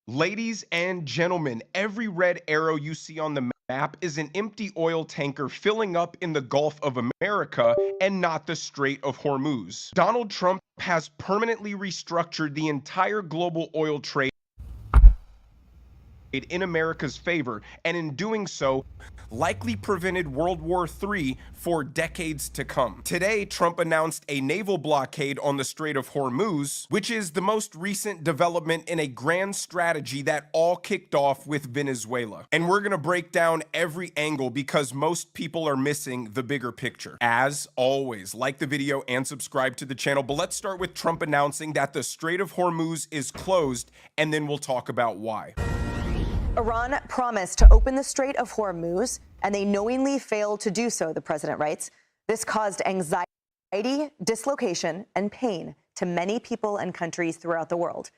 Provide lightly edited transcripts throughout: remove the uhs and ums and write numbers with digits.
Ladies and gentlemen, every red arrow you see on the map is an empty oil tanker filling up in the Gulf of America and not the Strait of Hormuz. Donald Trump has permanently restructured the entire global oil trade in America's favor, and in doing so, likely prevented World War III for decades to come. Today, Trump announced a naval blockade on the Strait of Hormuz, which is the most recent development in a grand strategy that all kicked off with Venezuela. And we're gonna break down every angle because most people are missing the bigger picture. As always, like the video and subscribe to the channel, but let's start with Trump announcing that the Strait of Hormuz is closed, and then we'll talk about why. Iran promised to open the Strait of Hormuz, and they knowingly failed to do so, the president writes. This caused anxiety, dislocation, and pain to many people and countries throughout the world.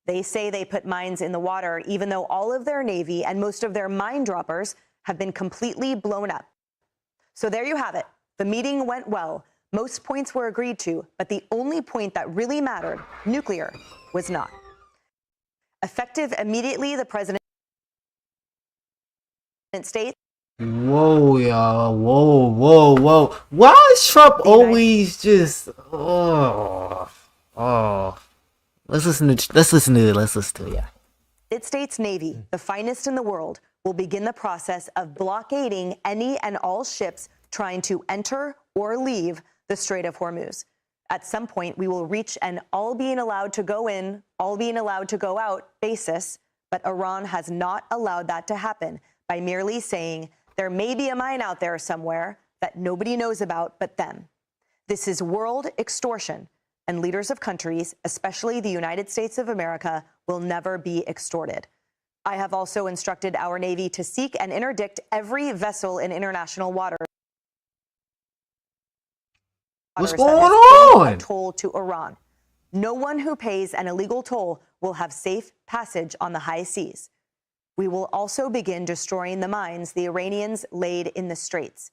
They say they put mines in the water, even though all of their Navy and most of their mine droppers have been completely blown up. So there you have it. The meeting went well. Most points were agreed to, but the only point that really mattered, nuclear, was not. Effective immediately, the president states. Whoa, y'all. Whoa. Why is Trump always just let's listen to it, yeah. United States Navy, the finest in the world, will begin the process of blockading any and all ships trying to enter or leave the Strait of Hormuz. At some point, we will reach an all being allowed to go in, all being allowed to go out basis, but Iran has not allowed that to happen by merely saying there may be a mine out there somewhere that nobody knows about but them. This is world extortion, and leaders of countries, especially the United States of America, will never be extorted. I have also instructed our Navy to seek and interdict every vessel in international waters. What's going on? A toll to Iran. No one who pays an illegal toll will have safe passage on the high seas. We will also begin destroying the mines the Iranians laid in the straits.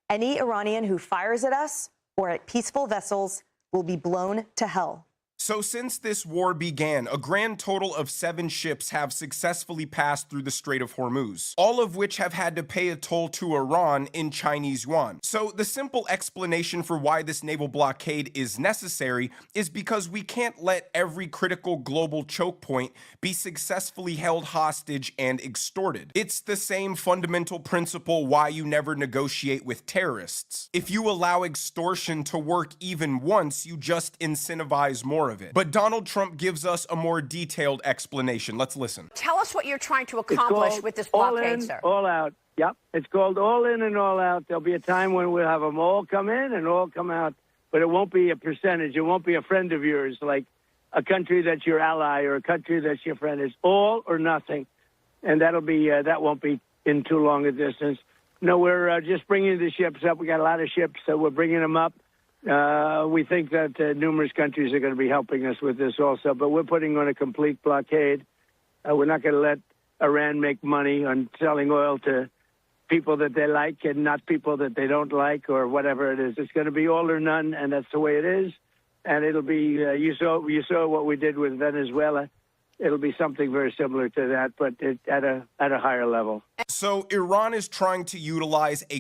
Any Iranian who fires at us or at peaceful vessels will be blown to hell. So since this war began, a grand total of 7 ships have successfully passed through the Strait of Hormuz, all of which have had to pay a toll to Iran in Chinese yuan. So the simple explanation for why this naval blockade is necessary is because we can't let every critical global choke point be successfully held hostage and extorted. It's the same fundamental principle why you never negotiate with terrorists. If you allow extortion to work even once, you just incentivize more of it. But Donald Trump gives us a more detailed explanation. Let's listen. Tell us what you're trying to accomplish with this blockade, sir. All out. Yep. It's called all in and all out. There'll be a time when we'll have them all come in and all come out, but it won't be a percentage. It won't be a friend of yours, like a country that's your ally or a country that's your friend. It's all or nothing. And that'll be, that won't be in too long a distance. No, we're just bringing the ships up. We got a lot of ships, so we're bringing them up. We think that numerous countries are going to be helping us with this also, but we're putting on a complete blockade. We're not going to let Iran make money on selling oil to people that they like and not people that they don't like or whatever it is. It's going to be all or none, and that's the way it is. And it'll be, you saw what we did with Venezuela. It'll be something very similar to that, but at a higher level. So Iran is trying to utilize a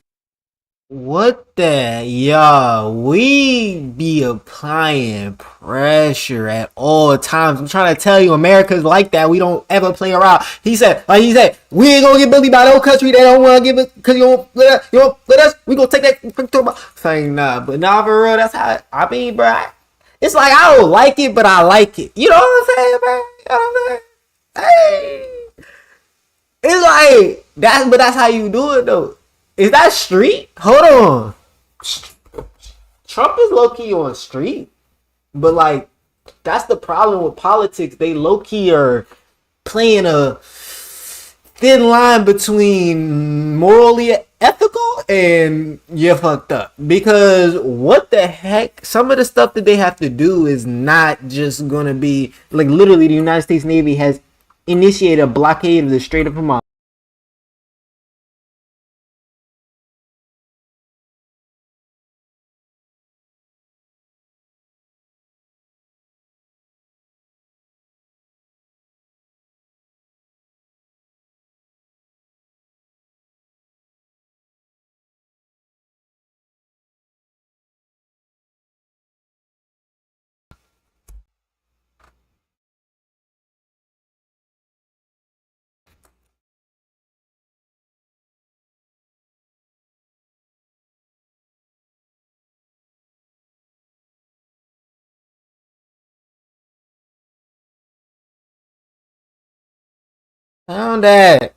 What the, y'all, we be applying pressure at all times. I'm trying to tell you, America's like that. We don't ever play around. He said, we ain't gonna get bullied by no country. They don't want to give it because you don't let us. We gonna take that. Saying nah, but nah, for real, that's how, I mean, bro, it's like, I don't like it, but I like it. You know what I'm saying, bro? You know what I'm saying? Hey, it's like, but that's how you do it, though. Is that street? Hold on. Trump is low-key on street. But, like, that's the problem with politics. They low-key are playing a thin line between morally ethical and you're fucked up. Because what the heck? Some of the stuff that they have to do is not just going to be... Like, literally, the United States Navy has initiated a blockade of the Strait of Hormuz. Found that.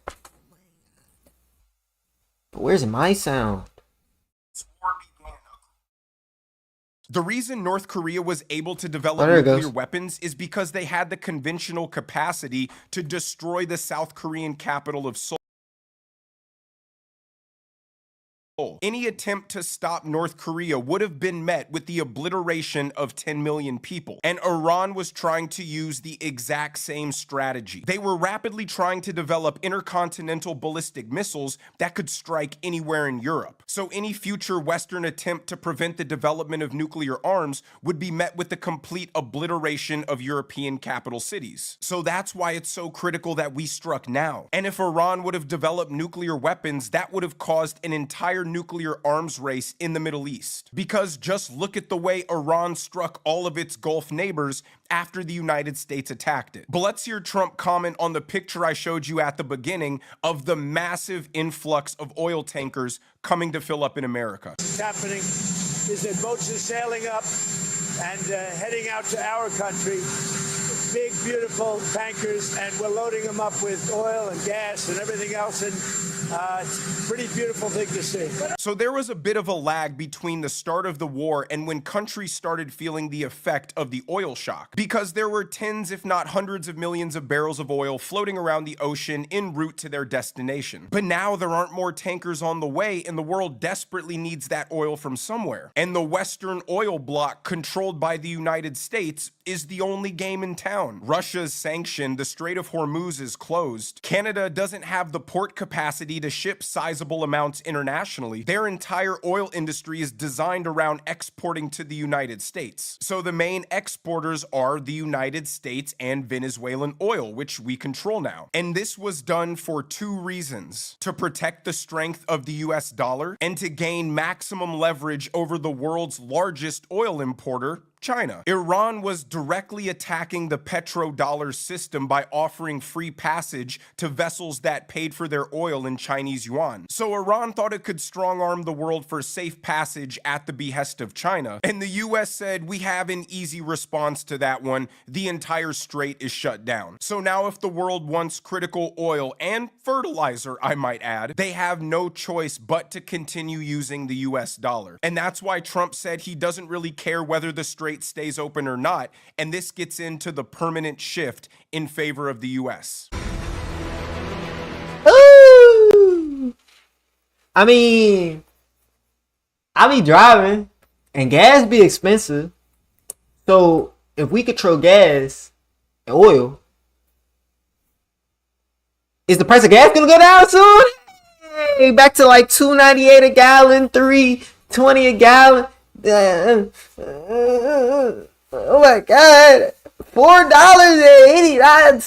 But where's my sound? The reason North Korea was able to develop Oh, there it nuclear goes. weapons is because they had the conventional capacity to destroy the South Korean capital of Seoul. Any attempt to stop North Korea would have been met with the obliteration of 10 million people, and Iran was trying to use the exact same strategy. They were rapidly trying to develop intercontinental ballistic missiles that could strike anywhere in Europe. So any future Western attempt to prevent the development of nuclear arms would be met with the complete obliteration of European capital cities. So that's why it's so critical that we struck now. And if Iran would have developed nuclear weapons, that would have caused an entire nuclear arms race in the Middle East. Because just look at the way Iran struck all of its Gulf neighbors after the United States attacked it. But let's hear Trump comment on the picture I showed you at the beginning of the massive influx of oil tankers coming to fill up in America. What's happening is that boats are sailing up and heading out to our country. Big, beautiful tankers, and we're loading them up with oil and gas and everything else, and it's a pretty beautiful thing to see. So there was a bit of a lag between the start of the war and when countries started feeling the effect of the oil shock, because there were tens, if not hundreds of millions of barrels of oil floating around the ocean en route to their destination. But now there aren't more tankers on the way, and the world desperately needs that oil from somewhere. And the Western oil bloc, controlled by the United States, is the only game in town. Russia's sanctioned, the Strait of Hormuz is closed. Canada doesn't have the port capacity to ship sizable amounts internationally. Their entire oil industry is designed around exporting to the United States. So the main exporters are the United States and Venezuelan oil, which we control now. And this was done for two reasons: to protect the strength of the US dollar and to gain maximum leverage over the world's largest oil importer, China. Iran was directly attacking the petrodollar system by offering free passage to vessels that paid for their oil in Chinese yuan. So Iran thought it could strong-arm the world for safe passage at the behest of China. And the US said, we have an easy response to that one. The entire strait is shut down. So now if the world wants critical oil and fertilizer, I might add, they have no choice but to continue using the US dollar. And that's why Trump said he doesn't really care whether the strait stays open or not, and this gets into the permanent shift in favor of the US. Ooh. I mean, I be driving and gas be expensive. So if we control gas and oil, is the price of gas gonna go down soon? Hey, back to like $2.98 a gallon, $3.20 a gallon. Oh my God, $4.89.